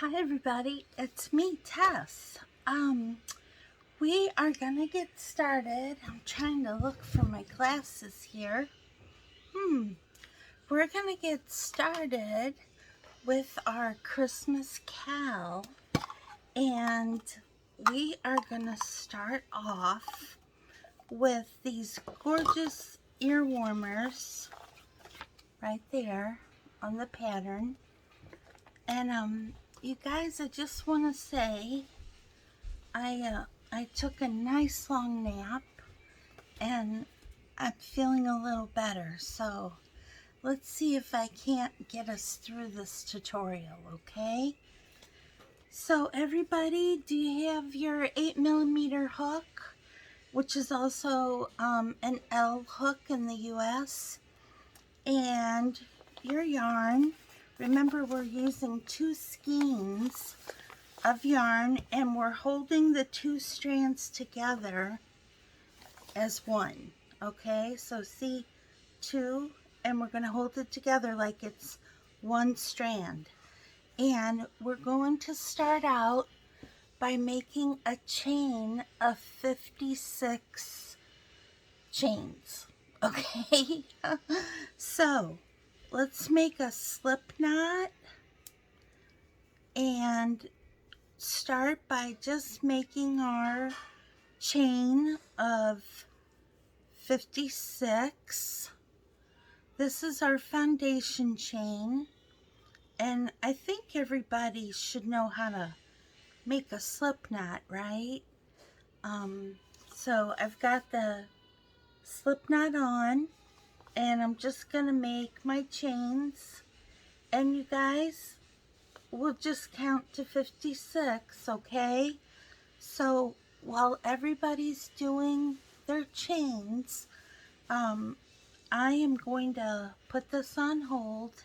Hi everybody, it's me, Tess. We are gonna get started. I'm trying to look for my glasses here. We're gonna get started with our Christmas cal, and we are gonna start off with these gorgeous ear warmers right there on the pattern. And you guys, I just want to say I took a nice long nap and I'm feeling a little better. So let's see if I can't get us through this tutorial, okay? So everybody, do you have your 8mm hook, which is also an L hook in the US, and your yarn? Remember, we're using 2 skeins of yarn and we're holding the 2 strands together as one. Okay, so see, 2, and we're going to hold it together like it's one strand. And we're going to start out by making a chain of 56 chains. Okay, so let's make a slip knot and start by just making our chain of 56. This is our foundation chain, and I think everybody should know how to make a slip knot, right? So I've got the slip knot on, and I'm just gonna make my chains, and you guys, we'll just count to 56, okay? So while everybody's doing their chains, I am going to put this on hold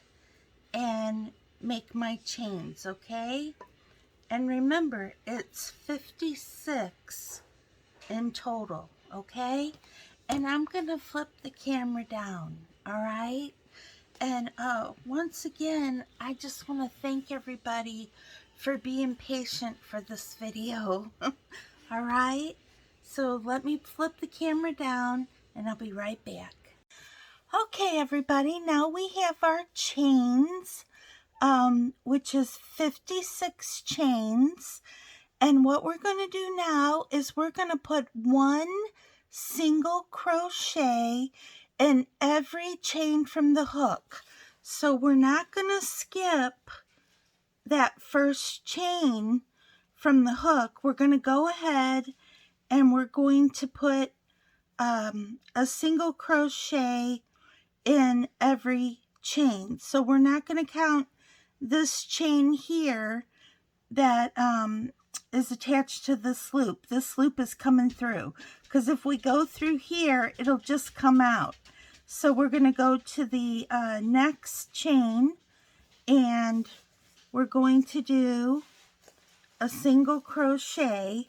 and make my chains, okay? And remember, it's 56 in total, okay? And I'm gonna flip the camera down, all right? And once again, I just want to thank everybody for being patient for this video. All right, so let me flip the camera down and I'll be right back. Okay, everybody, now we have our chains, which is 56 chains. And what we're going to do now is we're going to put 1 single crochet in every chain from the hook. So we're not going to skip that first chain from the hook. We're going to go ahead and we're going to put a single crochet in every chain. So we're not going to count this chain here that is attached to this loop. This loop is coming through, because if we go through here, it'll just come out. So we're going to go to the next chain, and we're going to do a single crochet,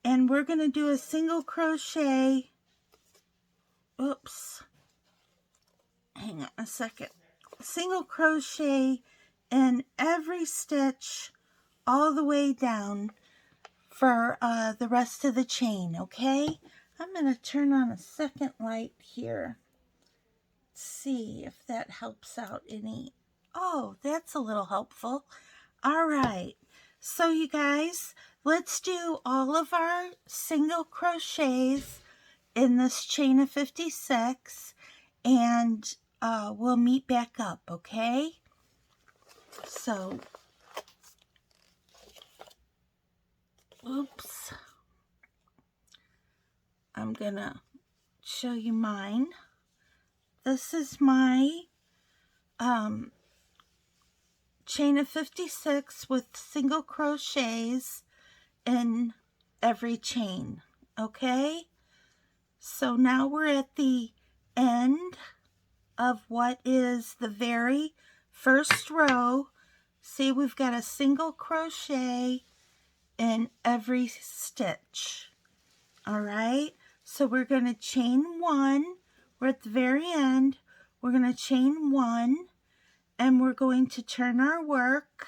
and we're going to do a single crochet, oops, hang on a second, single crochet in every stitch all the way down for the rest of the chain, okay? I'm going to turn on a second light here. See if that helps out any. Oh, that's a little helpful. All right, so you guys, let's do all of our single crochets in this chain of 56, and we'll meet back up, okay? So, oops, I'm gonna show you mine. This is my chain of 56 with single crochets in every chain, okay? So now we're at the end of what is the very first row. See, we've got a single crochet in every stitch. All right, so we're going to chain 1. We're at the very end. We're going to chain 1, and we're going to turn our work,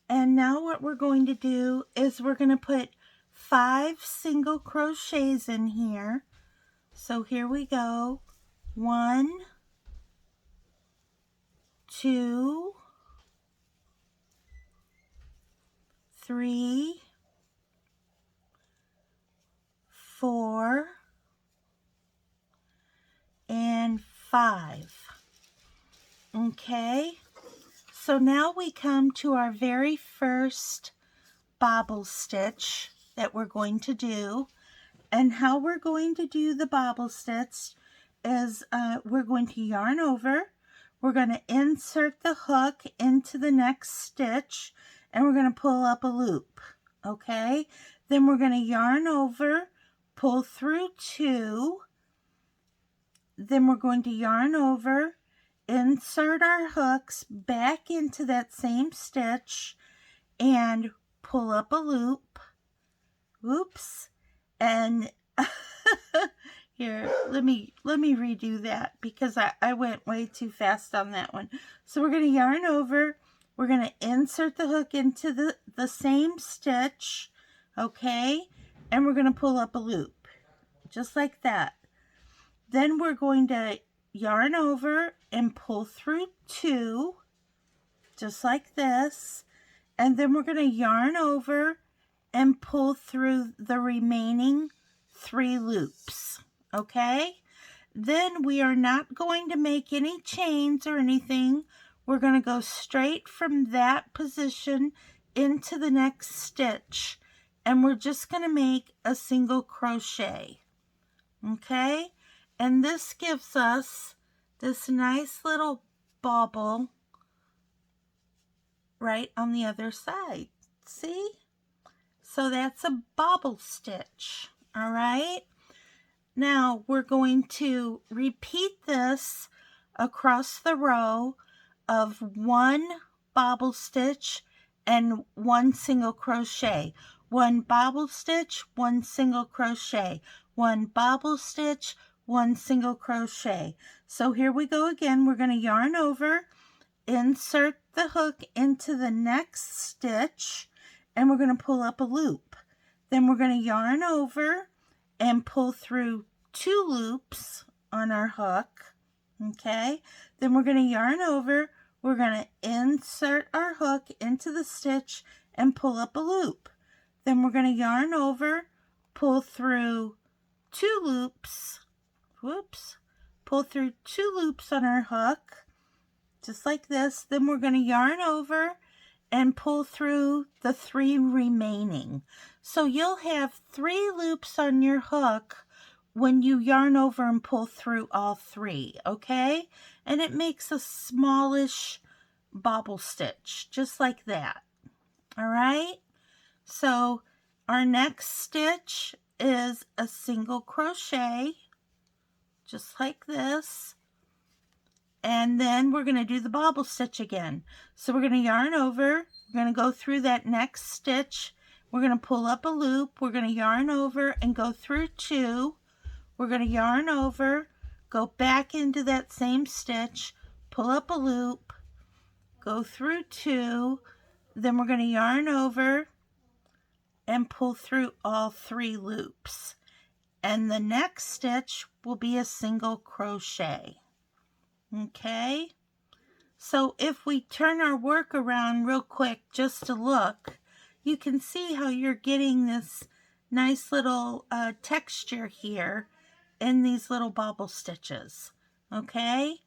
And now what we're going to do is we're going to put 5 single crochets in here. So here we go. 1, 2, 3, 4, and 5. Okay, so now we come to our very first bobble stitch that we're going to do. And how we're going to do the bobble stitch is we're going to yarn over, we're going to insert the hook into the next stitch, and we're going to pull up a loop. Okay, then we're going to yarn over, pull through 2, then we're going to yarn over, insert our hooks back into that same stitch, and pull up a loop. Oops. And here, let me redo that because I went way too fast on that one. So we're going to yarn over, we're going to insert the hook into the same stitch, okay, and we're going to pull up a loop just like that. Then we're going to yarn over and pull through 2 just like this, and then we're going to yarn over and pull through the remaining 3 loops. Okay, then we are not going to make any chains or anything. We're going to go straight from that position into the next stitch, and we're just going to make a single crochet. Okay, and this gives us this nice little bobble right on the other side. See? So that's a bobble stitch. All right. Now we're going to repeat this across the row of 1 bobble stitch and 1 single crochet. 1 bobble stitch, 1 single crochet. 1 bobble stitch, 1 single crochet. So here we go again. We're going to yarn over, insert the hook into the next stitch, and we're going to pull up a loop. Then we're going to yarn over and pull through 2 loops on our hook. Okay, then we're going to yarn over, we're going to insert our hook into the stitch and pull up a loop. Then we're going to yarn over, pull through 2 loops, pull through 2 loops on our hook just like this. Then we're going to yarn over and pull through the 3 remaining. So you'll have 3 loops on your hook when you yarn over and pull through all 3, okay? And it makes a smallish bobble stitch just like that. All right, so our next stitch is a single crochet just like this. And then we're going to do the bobble stitch again. So we're going to yarn over, we're going to go through that next stitch, we're going to pull up a loop, we're going to yarn over and go through 2, we're going to yarn over, go back into that same stitch, pull up a loop, go through 2, then we're going to yarn over and pull through all 3 loops. And the next stitch will be a single crochet. Okay, so if we turn our work around real quick just to look, you can see how you're getting this nice little texture here in these little bobble stitches. Okay,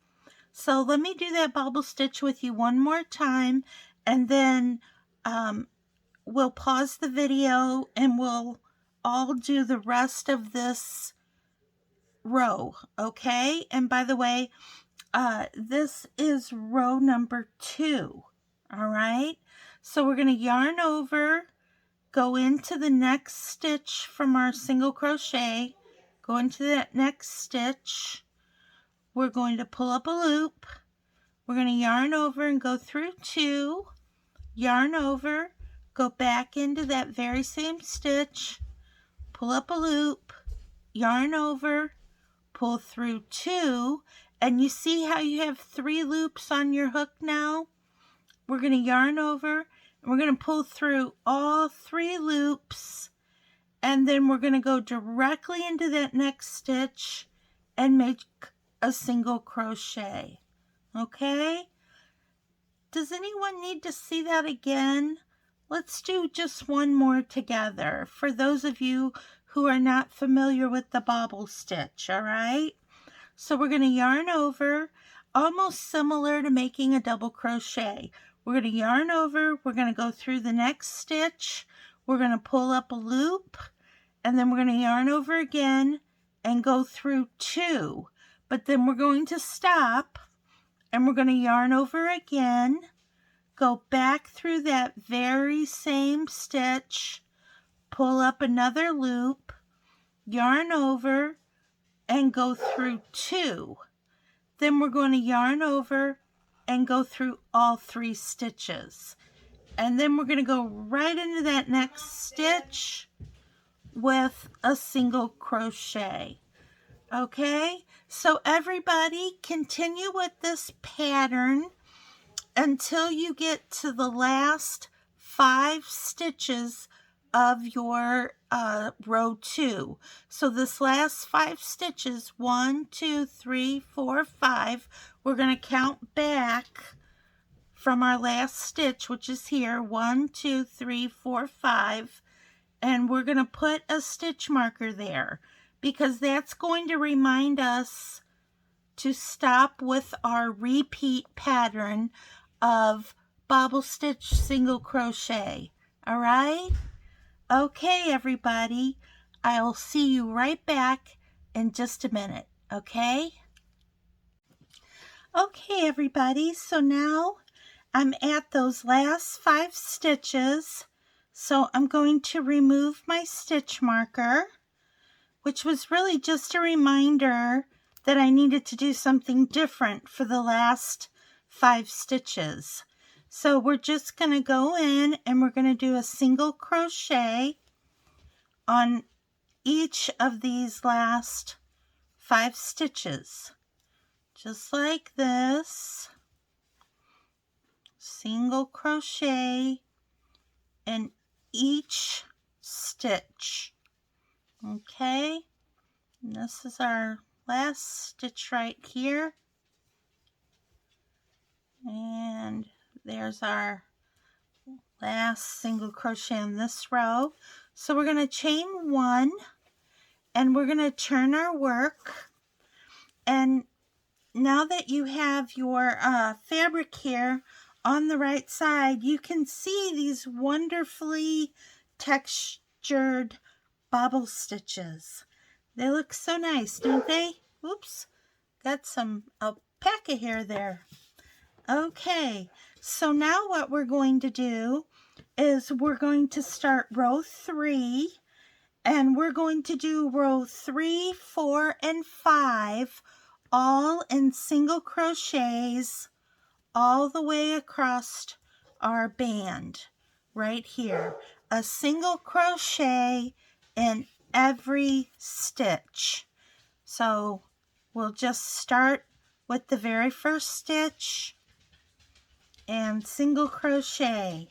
so let me do that bobble stitch with you one more time, and then we'll pause the video and we'll all do the rest of this row. Okay, and by the way, this is row number 2. All right, so we're going to yarn over, go into the next stitch from our single crochet, go into that next stitch, we're going to pull up a loop, we're going to yarn over and go through 2, yarn over, go back into that very same stitch, pull up a loop, yarn over, pull through 2, and you see how you have 3 loops on your hook now? We're going to yarn over We're going to pull through all 3 loops, and then we're going to go directly into that next stitch and make a single crochet. Okay? Does anyone need to see that again? Let's do just one more together for those of you who are not familiar with the bobble stitch, all right? So we're going to yarn over, almost similar to making a double crochet. We're going to yarn over, we're going to go through the next stitch, we're going to pull up a loop, and then we're going to yarn over again and go through 2. But then we're going to stop, and we're going to yarn over again, go back through that very same stitch, pull up another loop, yarn over, and go through 2. Then we're going to yarn over and go through all 3 stitches. And then we're going to go right into that next stitch with a single crochet. Okay, so everybody continue with this pattern until you get to the last 5 stitches of your row 2. So this last 5 stitches, 1, 2, 3, 4, 5, we're going to count back from our last stitch, which is here, 1, 2, 3, 4, 5, and we're going to put a stitch marker there because that's going to remind us to stop with our repeat pattern of bobble stitch, single crochet. All right? Okay, everybody, I'll see you right back in just a minute, okay? Okay, everybody, so now I'm at those last 5 stitches, so I'm going to remove my stitch marker, which was really just a reminder that I needed to do something different for the last 5 stitches. So we're just going to go in and we're going to do a single crochet on each of these last 5 stitches. Just like this. Single crochet in each stitch. Okay, and this is our last stitch right here. And there's our last single crochet in this row. So we're going to chain 1 and we're going to turn our work. And now that you have your fabric here on the right side, you can see these wonderfully textured bobble stitches. They look so nice, don't they? Oops, got some alpaca hair there. Okay, so now what we're going to do is we're going to start row 3, and we're going to do row 3, 4, and 5 all in single crochets all the way across our band right here. A single crochet in every stitch. So we'll just start with the very first stitch and single crochet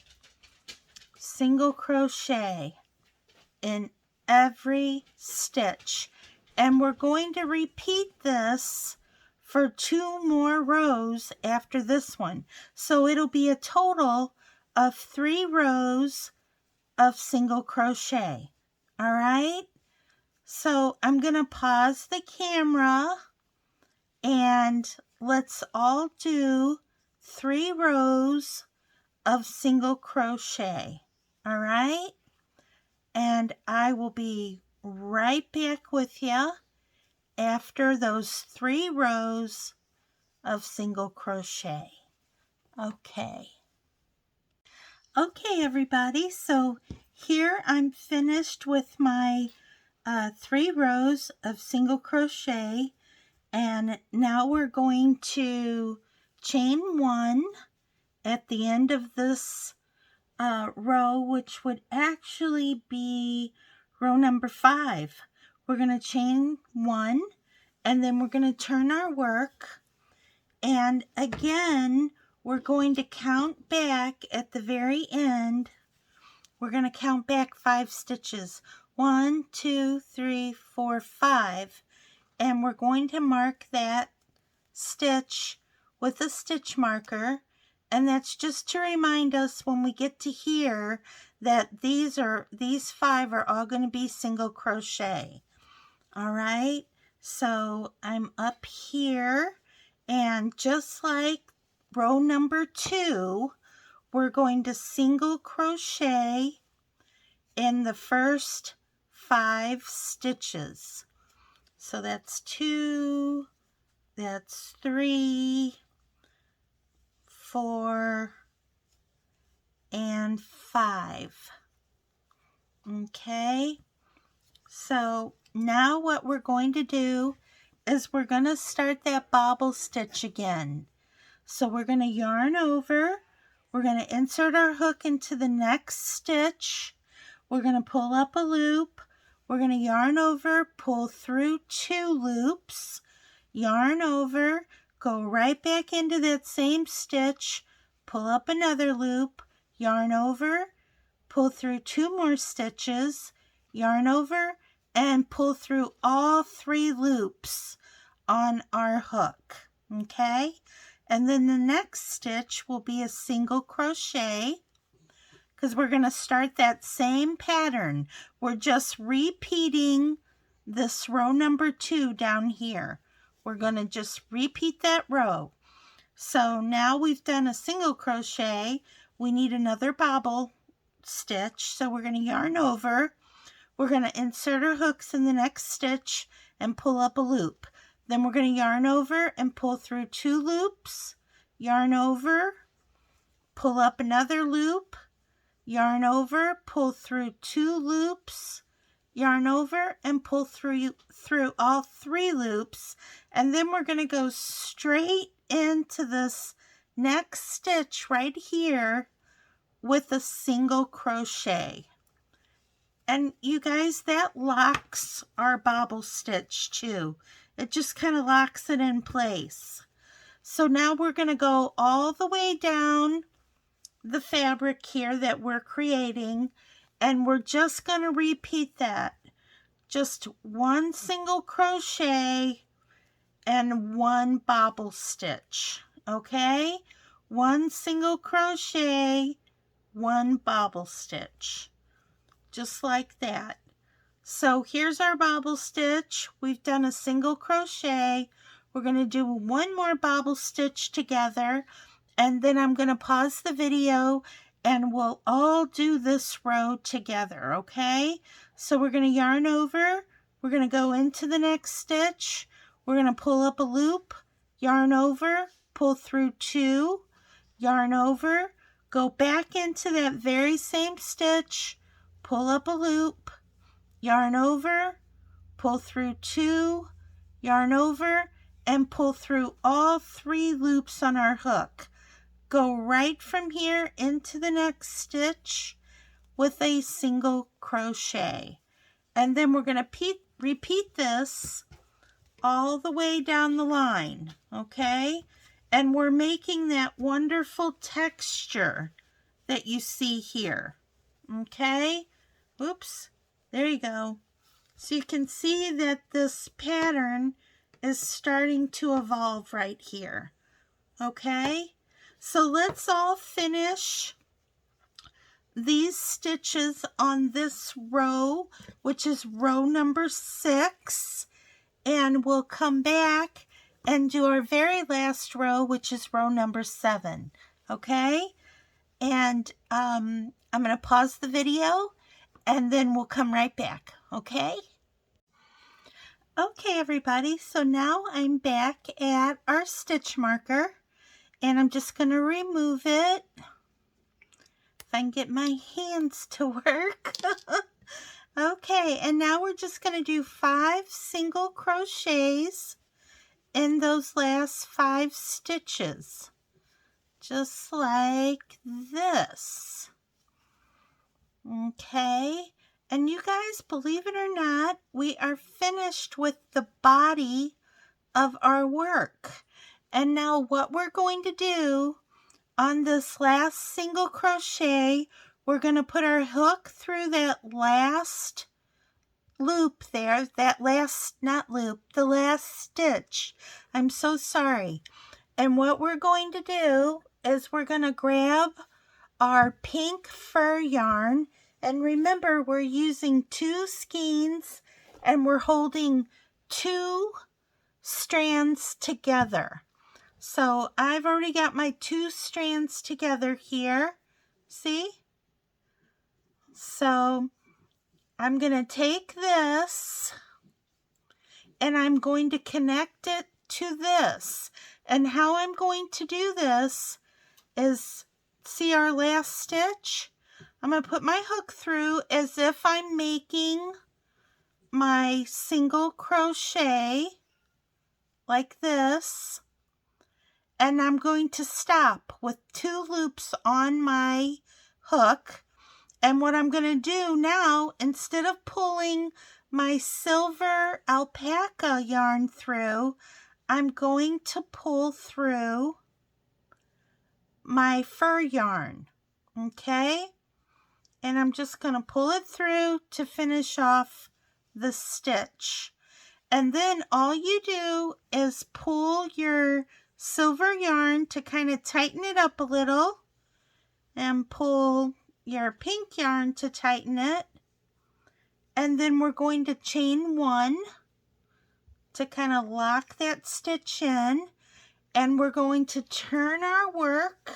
in every stitch. And we're going to repeat this for 2 more rows after this one. So it'll be a total of 3 rows of single crochet. All right? So I'm going to pause the camera and let's all do 3 rows of single crochet. All right? And I will be right back with you after those 3 rows of single crochet. Okay. Okay, everybody, so here I'm finished with my 3 rows of single crochet, and now we're going to chain 1 at the end of this row, which would actually be row number 5. We're going to chain 1, and then we're going to turn our work, and again we're going to count back at the very end. We're going to count back 5 stitches. 1, 2, 3, 4, 5. And we're going to mark that stitch with a stitch marker. And that's just to remind us when we get to here that these 5 are all going to be single crochet. All right. So I'm up here, and just like row number 2, we're going to single crochet in the first 5 stitches. So that's 2, that's 3, 4, and 5. Okay, so now what we're going to do is we're going to start that bobble stitch again. So we're going to yarn over, we're going to insert our hook into the next stitch, we're going to pull up a loop, we're going to yarn over, pull through 2 loops, yarn over, go right back into that same stitch, pull up another loop, yarn over, pull through 2 more stitches, yarn over, and pull through all 3 loops on our hook. Okay, and then the next stitch will be a single crochet, because we're going to start that same pattern. We're just repeating this row number 2 down here. We're going to just repeat that row. So now we've done a single crochet, we need another bobble stitch. So we're going to yarn over, we're going to insert our hooks in the next stitch and pull up a loop. Then we're going to yarn over and pull through 2 loops, yarn over, pull up another loop, yarn over, pull through 2 loops, yarn over, and pull through all 3 loops. And then we're going to go straight into this next stitch right here with a single crochet. And you guys, that locks our bobble stitch too. It just kind of locks it in place. So now we're going to go all the way down the fabric here that we're creating, and we're just going to repeat that. Just 1 single crochet and 1 bobble stitch. Okay? 1 single crochet, 1 bobble stitch. Just like that. So here's our bobble stitch. We've done a single crochet. We're going to do 1 more bobble stitch together, and then I'm going to pause the video and we'll all do this row together, okay? So we're going to yarn over, we're going to go into the next stitch, we're going to pull up a loop, yarn over, pull through 2, yarn over, go back into that very same stitch, pull up a loop, yarn over, pull through 2, yarn over, and pull through all 3 loops on our hook. Go right from here into the next stitch with a single crochet. And then we're going to repeat this all the way down the line, okay? And we're making that wonderful texture that you see here, okay? Oops, there you go. So you can see that this pattern is starting to evolve right here, okay? So let's all finish these stitches on this row, which is row number 6, and we'll come back and do our very last row, which is row number 7, okay? And I'm going to pause the video and then we'll come right back, okay? Okay, everybody, so now I'm back at our stitch marker, and I'm just going to remove it. If I can get my hands to work. Okay, and now we're just going to do 5 single crochets in those last 5 stitches. Just like this. Okay, and you guys, believe it or not, we are finished with the body of our work. And now what we're going to do, on this last single crochet, we're going to put our hook through that last loop there, that last, not loop, the last stitch. I'm so sorry. And what we're going to do is we're going to grab our pink fur yarn, and remember we're using 2 skeins and we're holding 2 strands together. So I've already got my 2 strands together here. See? So I'm going to take this and I'm going to connect it to this. And how I'm going to do this is, see our last stitch? I'm going to put my hook through as if I'm making my single crochet like this. And I'm going to stop with 2 loops on my hook. And what I'm going to do now, instead of pulling my silver alpaca yarn through, I'm going to pull through my fur yarn, okay? And I'm just going to pull it through to finish off the stitch. And then all you do is pull your silver yarn to kind of tighten it up a little, and pull your pink yarn to tighten it. And then we're going to chain 1 to kind of lock that stitch in. And we're going to turn our work,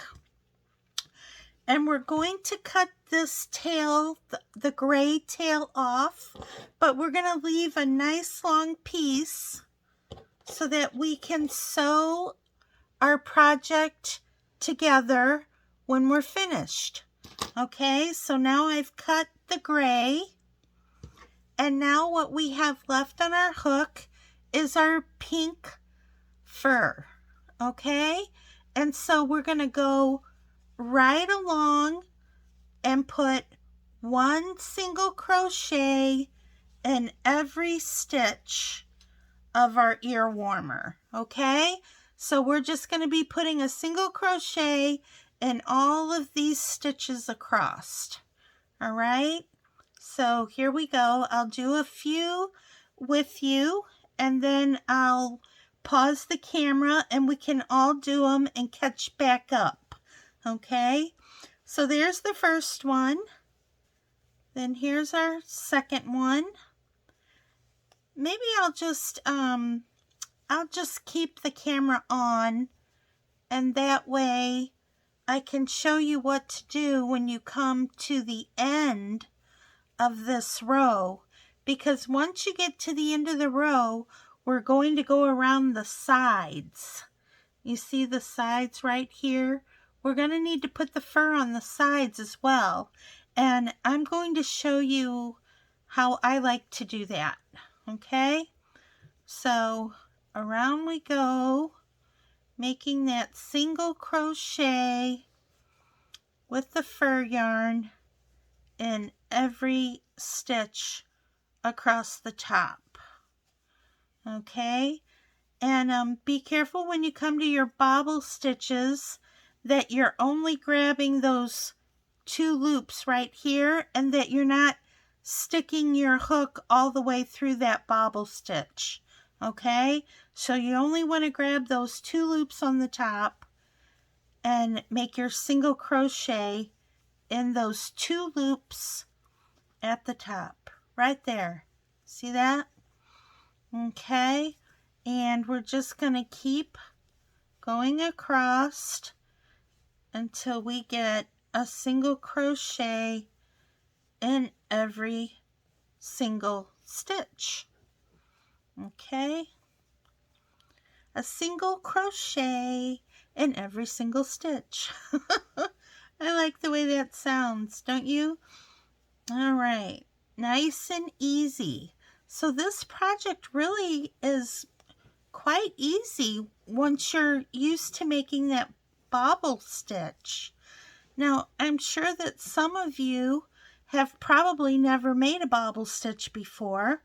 and we're going to cut this tail, the gray tail off, but we're going to leave a nice long piece so that we can sew our project together when we're finished. Okay, so now I've cut the gray, and now what we have left on our hook is our pink fur. Okay, and so we're going to go right along and put 1 single crochet in every stitch of our ear warmer. Okay, so we're just going to be putting a single crochet in all of these stitches across. All right, so here we go. I'll do a few with you, and then I'll pause the camera and we can all do them and catch back up. Okay, so there's the first one. Then here's our second one. Maybe I'll just keep the camera on, and that way I can show you what to do when you come to the end of this row, because once you get to the end of the row, we're going to go around the sides. You see the sides right here? We're going to need to put the fur on the sides as well, and I'm going to show you how I like to do that. Okay, so around we go, making that single crochet with the fur yarn in every stitch across the top. Okay, and be careful when you come to your bobble stitches that you're only grabbing those 2 loops right here, and that you're not sticking your hook all the way through that bobble stitch. Okay, so you only want to grab those 2 loops on the top and make your single crochet in those 2 loops at the top right there. See that? Okay, and we're just going to keep going across until we get a single crochet in every single stitch. Okay, a single crochet in every single stitch. I like the way that sounds, don't you? All right, nice and easy. So this project really is quite easy once you're used to making that bobble stitch. Now, I'm sure that some of you have probably never made a bobble stitch before,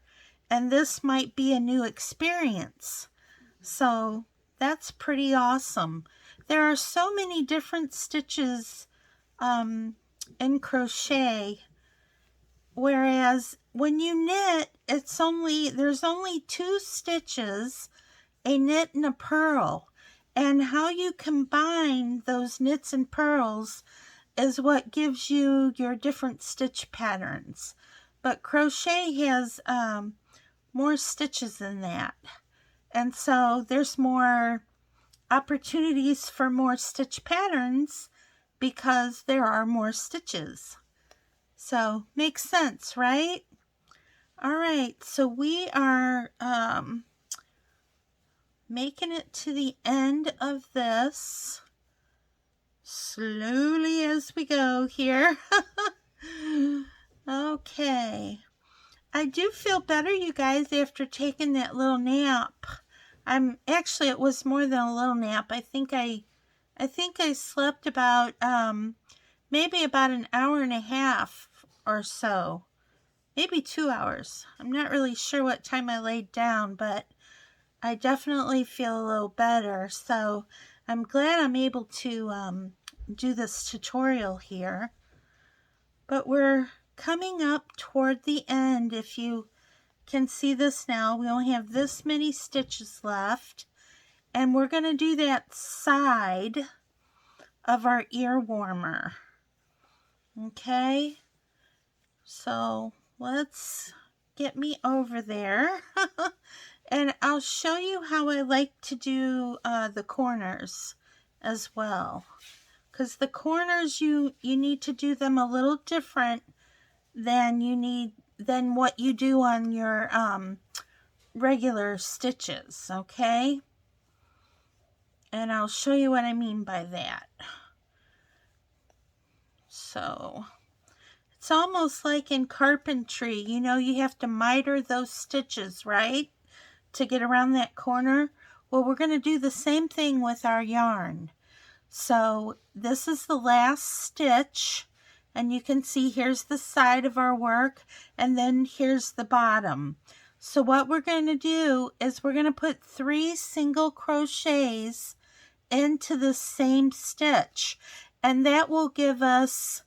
and this might be a new experience. So that's pretty awesome. there are so many different stitches in crochet, whereas when you knit, there's only 2 stitches, a knit and a purl, and how you combine those knits and purls is what gives you your different stitch patterns. But crochet has more stitches than that, and so there's more opportunities for more stitch patterns because there are more stitches. So makes sense, right? All right, so we are making it to the end of this slowly as we go here. Okay, I do feel better, you guys, after taking that little nap. It was more than a little nap. I think I slept about maybe about an hour and a half or so, maybe 2 hours. I'm not really sure what time I laid down, but I definitely feel a little better. So I'm glad I'm able to do this tutorial here. But we're coming up toward the end. If you can see this now, we only have this many stitches left, and we're going to do that side of our ear warmer. Okay, so let's get me over there. And I'll show you how I like to do the corners as well, because the corners you need to do them a little different than what you do on your regular stitches. Okay, and I'll show you what I mean by that. So it's almost like in carpentry, you know, you have to miter those stitches, right, to get around that corner. Well, we're going to do the same thing with our yarn. So this is the last stitch, and you can see here's the side of our work, and then here's the bottom. So what we're going to do is we're going to put 3 single crochets into the same stitch, and that will give us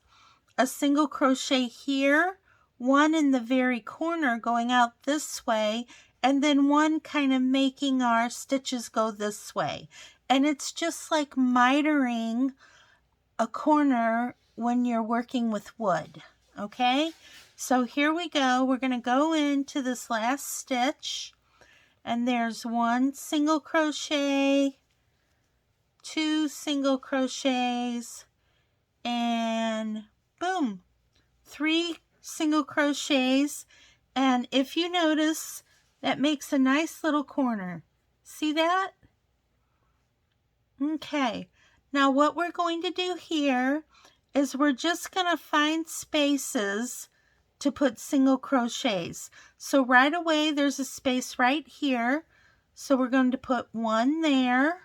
a single crochet here, one in the very corner going out this way, and then one kind of making our stitches go this way. And it's just like mitering a corner when you're working with wood. Okay, so here we go. We're going to go into this last stitch, and there's 1 single crochet, 2 single crochets, and boom, 3 single crochets. And if you notice, that makes a nice little corner. See that? Okay, now what we're going to do here is we're just going to find spaces to put single crochets. So right away there's a space right here, so we're going to put 1 there.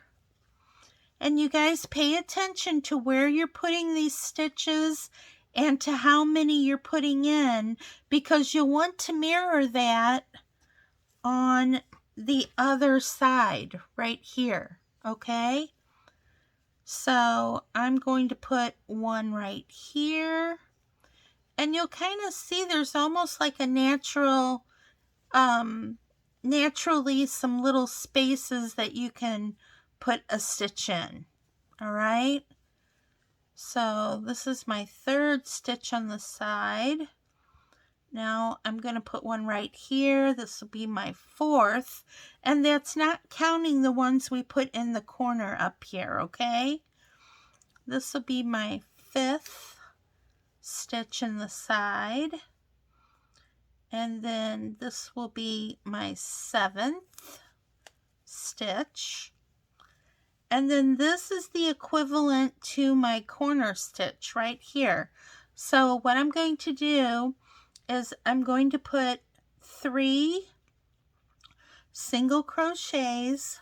And you guys pay attention to where you're putting these stitches and to how many you're putting in, because you'll want to mirror that on the other side right here. Okay, so I'm going to put 1 right here, and you'll kind of see there's almost like a naturally some little spaces that you can put a stitch in. All right, so this is my 3rd stitch on the side. Now I'm going to put 1 right here. This will be my 4th, and that's not counting the ones we put in the corner up here. Okay, this will be my 5th stitch in the side, and then this will be my 7th stitch. And then this is the equivalent to my corner stitch right here. So what I'm going to do is I'm going to put 3 single crochets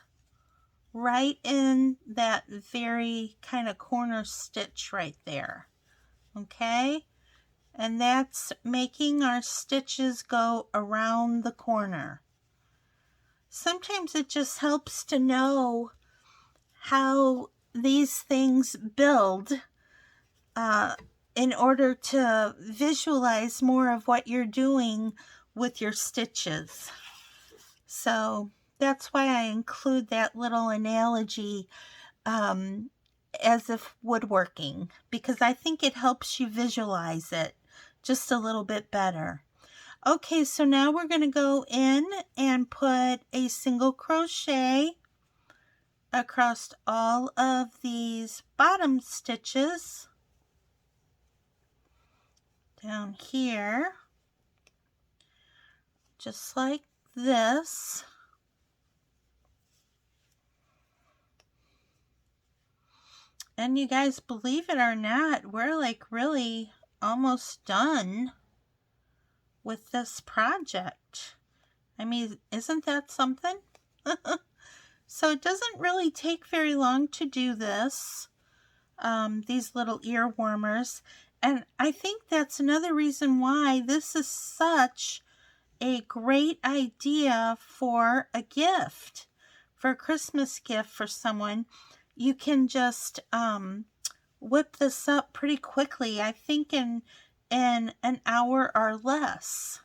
right in that very kind of corner stitch right there. Okay, and that's making our stitches go around the corner. Sometimes it just helps to know how these things build in order to visualize more of what you're doing with your stitches. So that's why I include that little analogy as if woodworking, because I think it helps you visualize it just a little bit better. Okay, so now we're going to go in and put a single crochet across all of these bottom stitches down here, just like this. And you guys, believe it or not, we're like really almost done with this project. I mean, isn't that something? So it doesn't really take very long to do this, these little ear warmers. And I think that's another reason why this is such a great idea for a gift, for a Christmas gift for someone. You can just whip this up pretty quickly, I think in an hour or less.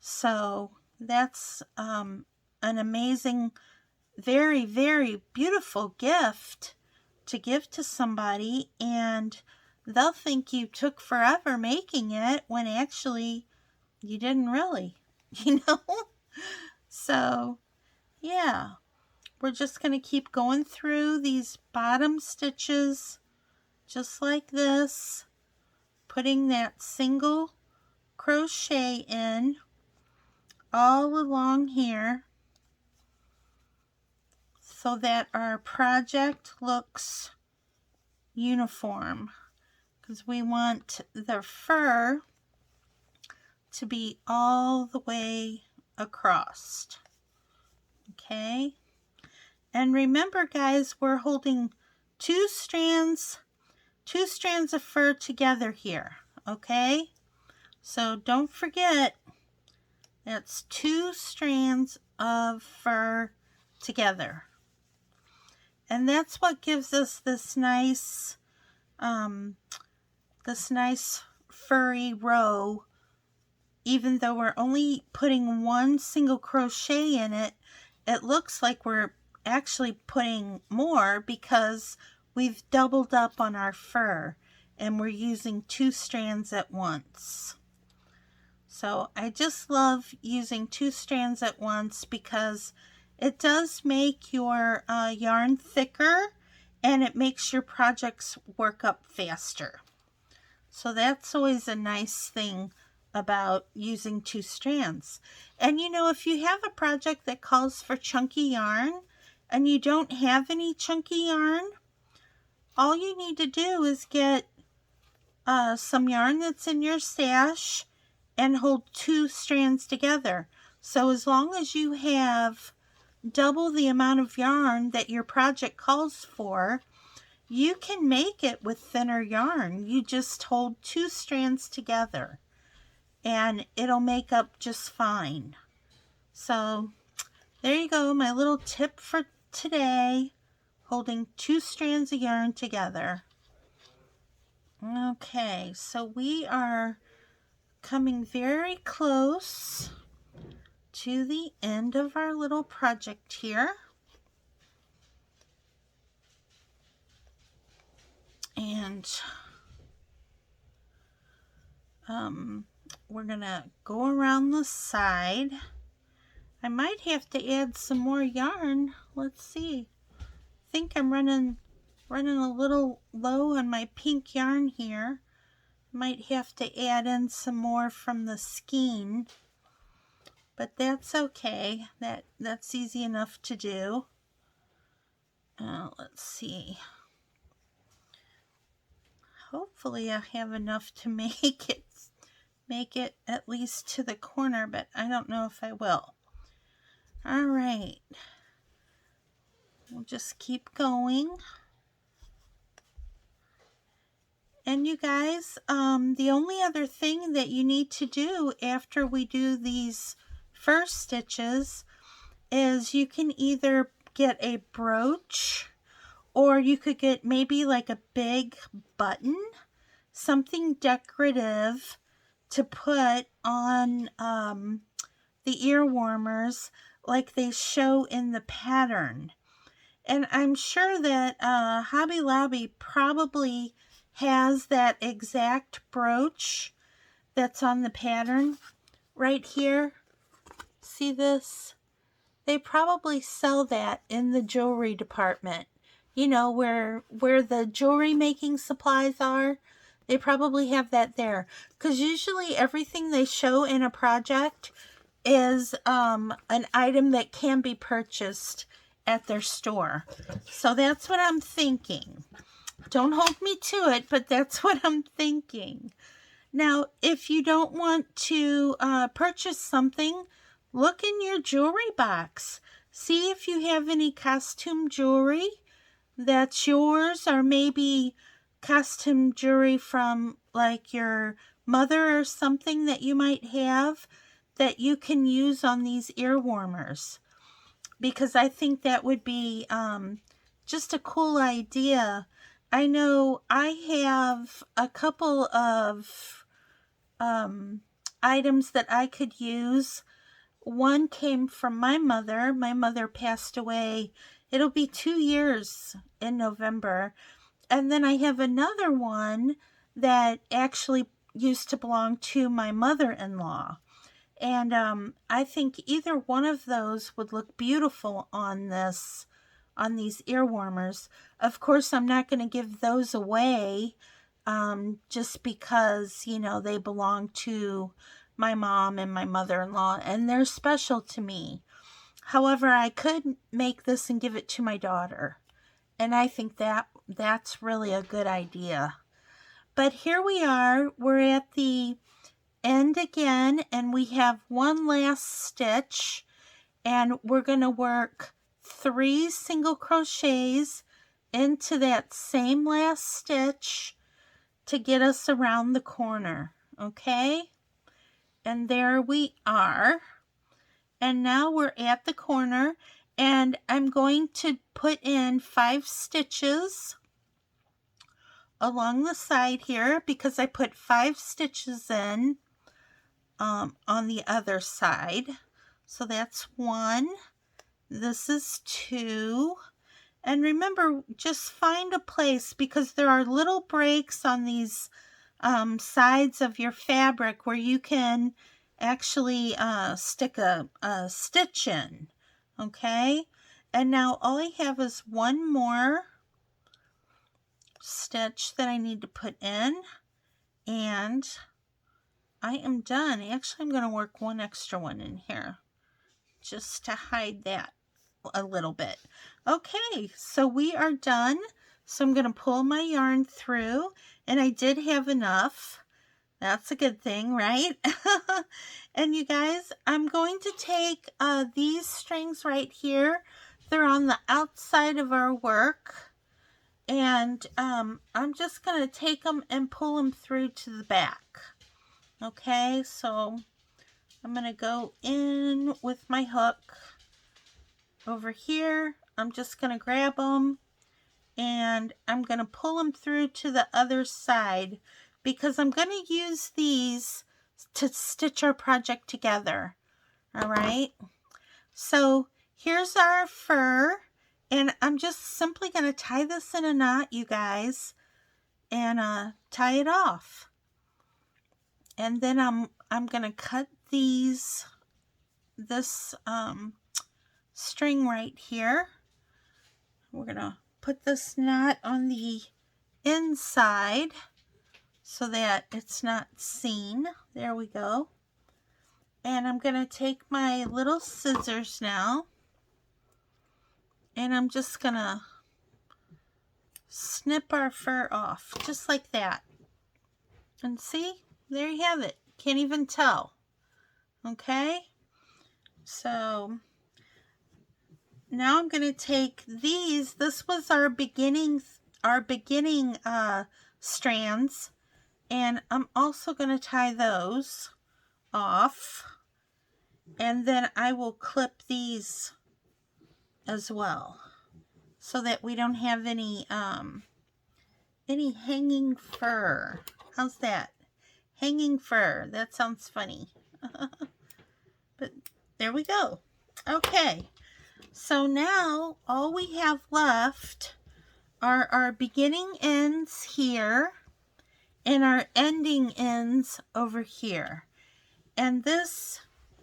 So that's an amazing, very, very beautiful gift to give to somebody, and they'll think you took forever making it when actually you didn't really, you know? So yeah, we're just going to keep going through these bottom stitches just like this, putting that single crochet in all along here so that our project looks uniform, because we want the fur to be all the way across. Okay, and remember guys, we're holding two strands of fur together here. Okay, so don't forget, that's 2 strands of fur together. And that's what gives us this nice furry row. Even though we're only putting 1 single crochet in it, it looks like we're actually putting more because we've doubled up on our fur and we're using 2 strands at once. So I just love using 2 strands at once because it does make your yarn thicker and it makes your projects work up faster. So that's always a nice thing about using 2 strands. And you know, if you have a project that calls for chunky yarn and you don't have any chunky yarn, all you need to do is get some yarn that's in your stash and hold 2 strands together. So as long as you have double the amount of yarn that your project calls for, you can make it with thinner yarn. You just hold 2 strands together and it'll make up just fine. So there you go, my little tip for today, holding 2 strands of yarn together. Okay, so we are coming very close to the end of our little project here. And we're gonna go around the side. I might have to add some more yarn. Let's see. I think I'm running a little low on my pink yarn here. Might have to add in some more from the skein, but that's okay. That's easy enough to do. Let's see. Hopefully I have enough to make it at least to the corner, but I don't know if I will. All right, we'll just keep going. And you guys, the only other thing that you need to do after we do these first stitches is you can either get a brooch or you could get maybe like a big button, something decorative to put on the ear warmers like they show in the pattern. And I'm sure that Hobby Lobby probably has that exact brooch that's on the pattern right here. See this? They probably sell that in the jewelry department. You know, where the jewelry making supplies are. They probably have that there. Because usually everything they show in a project is an item that can be purchased at their store. So that's what I'm thinking. Don't hold me to it, but that's what I'm thinking. Now, if you don't want to purchase something, look in your jewelry box. See if you have any costume jewelry that's yours, or maybe costume jewelry from like your mother or something that you might have that you can use on these ear warmers, because I think that would be just a cool idea. I know I have a couple of items that I could use. One came from my mother. My mother passed away. It'll be 2 years in November. And then I have another one that actually used to belong to my mother-in-law. And I think either one of those would look beautiful on these ear warmers. Of course, I'm not going to give those away just because, you know, they belong to my mom and my mother-in-law, and they're special to me. However, I could make this and give it to my daughter, and I think that's really a good idea. But here we are. We're at the end again, and we have one last stitch, and we're going to work 3 single crochets into that same last stitch to get us around the corner. Okay, and there we are. And now we're at the corner, and I'm going to put in 5 stitches along the side here, because I put 5 stitches in on the other side. So that's 1. This is 2. And remember, just find a place, because there are little breaks on these sides of your fabric where you can actually stick a stitch in. Okay, and now all I have is one more stitch that I need to put in, and I am done. Actually, I'm going to work one extra one in here just to hide that a little bit. Okay, so we are done. So I'm going to pull my yarn through, and I did have enough. That's a good thing, right? And you guys, I'm going to take these strings right here. They're on the outside of our work. And I'm just going to take them and pull them through to the back. Okay, so I'm going to go in with my hook over here. I'm just going to grab them, and I'm going to pull them through to the other side, because I'm going to use these to stitch our project together. All right, so here's our fur, and I'm just simply going to tie this in a knot, you guys, and tie it off. And then I'm going to cut this string right here. We're going to put this knot on the inside so that it's not seen. There we go. And I'm going to take my little scissors now, and I'm just going to snip our fur off just like that. And see, there you have it. Can't even tell. Okay, so now I'm going to take these. This was our beginning strands, and I'm also going to tie those off, and then I will clip these as well. so that we don't have any hanging fur. How's that? Hanging fur. That sounds funny. But there we go. Okay. So now all we have left are our beginning ends here and our ending ends over here. And this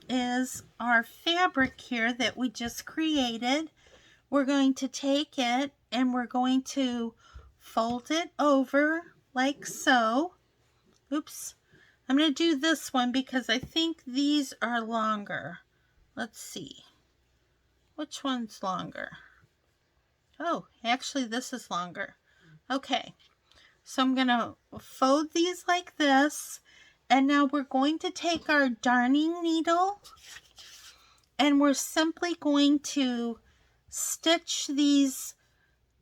is our fabric here that we just created. We're going to take it and we're going to fold it over like so. Oops. I'm going to do this one because I think these are longer. Let's see. Which one's longer? Oh, actually this is longer. Okay. So I'm going to fold these like this. And now we're going to take our darning needle and we're simply going to stitch these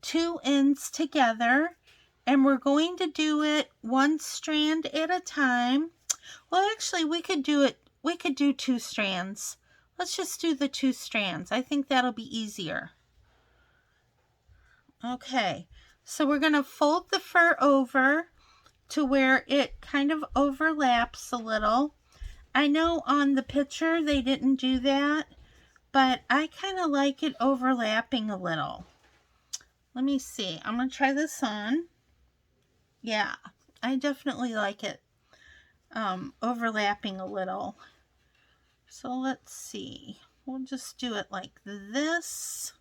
two ends together, and we're going to do it one strand at a time. Well, actually we could do two strands. Let's just do the two strands. I think that'll be easier. Okay, so we're going to fold the fur over to where it kind of overlaps a little. I know on the picture they didn't do that, but I kind of like it overlapping a little. Let me see. I'm going to try this on. Yeah, I definitely like it overlapping a little. So let's see. We'll just do it like this.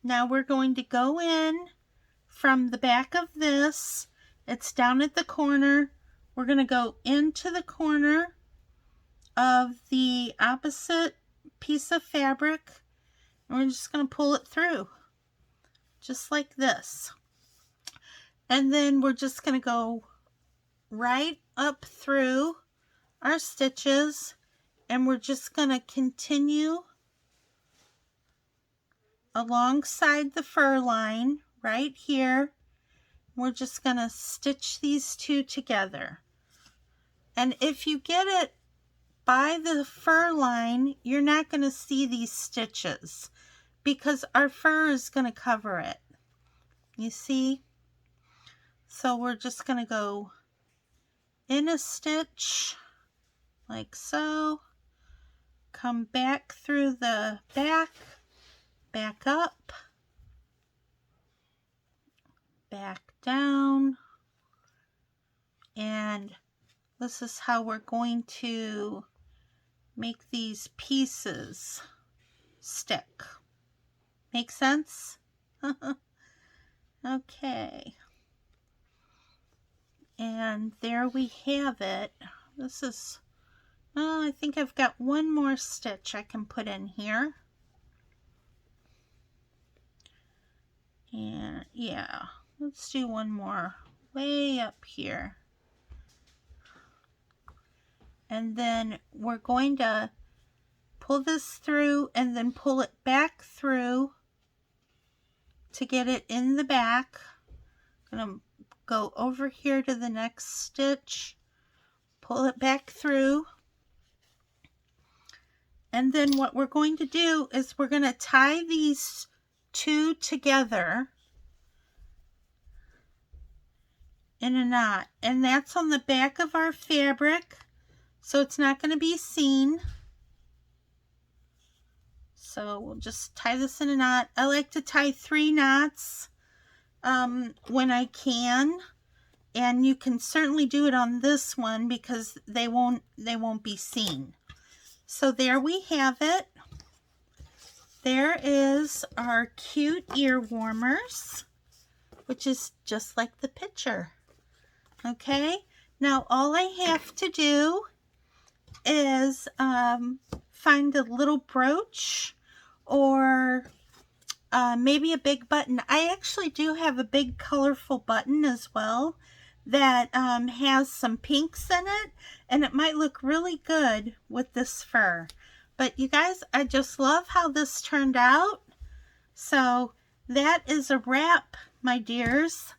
Now we're going to go in from the back of this. It's down at the corner. We're going to go into the corner of the opposite piece of fabric. And we're just going to pull it through. Just like this. And then we're just going to go right up through our stitches. And we're just going to continue alongside the fur line right here. We're just going to stitch these two together. And if you get it by the fur line, you're not going to see these stitches because our fur is going to cover it. You see? So we're just going to go in a stitch like so. Come back through the back, back up, back down, and this is how we're going to make these pieces stick. Make sense? Okay. And there we have it. This is, I think I've got one more stitch I can put in here. And yeah, let's do one more way up here. And then we're going to pull this through and then pull it back through to get it in the back. I'm going to go over here to the next stitch, pull it back through. And then what we're going to do is we're going to tie these two together in a knot. And that's on the back of our fabric, so it's not going to be seen. So we'll just tie this in a knot. I like to tie 3 knots when I can. And you can certainly do it on this one because they won't be seen. So there we have it. There is our cute ear warmers, which is just like the picture. Okay, now all I have to do is find a little brooch or maybe a big button. I actually do have a big colorful button as well that has some pinks in it, and it might look really good with this fur. But you guys, I just love how this turned out. So that is a wrap, my dears.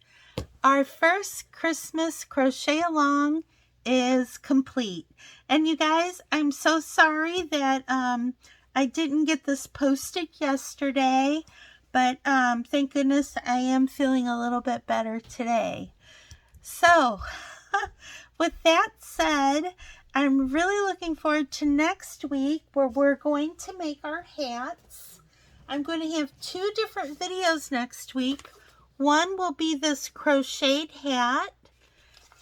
Our first Christmas crochet along is complete. And you guys, I'm so sorry that I didn't get this posted yesterday, But thank goodness I am feeling a little bit better today. So with that said, I'm really looking forward to next week where we're going to make our hats. I'm going to have 2 different videos next week. One will be this crocheted hat,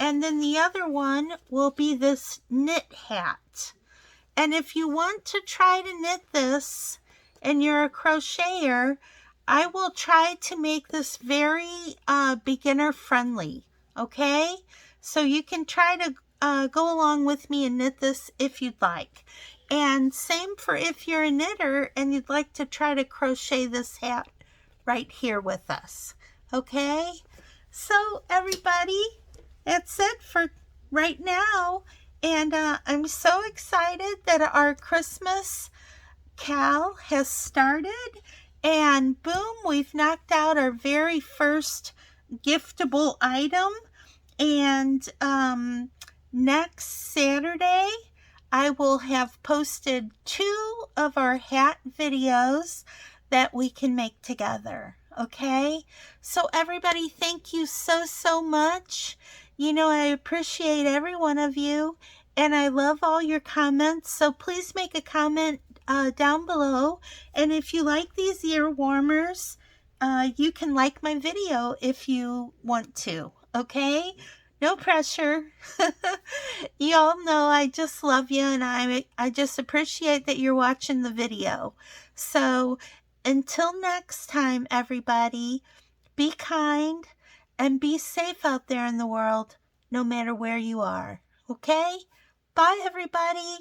and then the other one will be this knit hat. And if you want to try to knit this and you're a crocheter, I will try to make this very beginner friendly, okay? So you can try to go along with me and knit this if you'd like. And same for if you're a knitter and you'd like to try to crochet this hat right here with us, okay? So everybody, that's it for right now. And I'm so excited that our Christmas cal has started. And boom, we've knocked out our very first giftable item. And next Saturday, I will have posted 2 of our hat videos that we can make together. Okay? So everybody, thank you so much. You know, I appreciate every one of you, and I love all your comments. So please make a comment down below. And if you like these ear warmers, you can like my video if you want to. Okay? No pressure. You all know I just love you, and I just appreciate that you're watching the video. So until next time, everybody, be kind and be safe out there in the world, no matter where you are. Okay? Bye, everybody.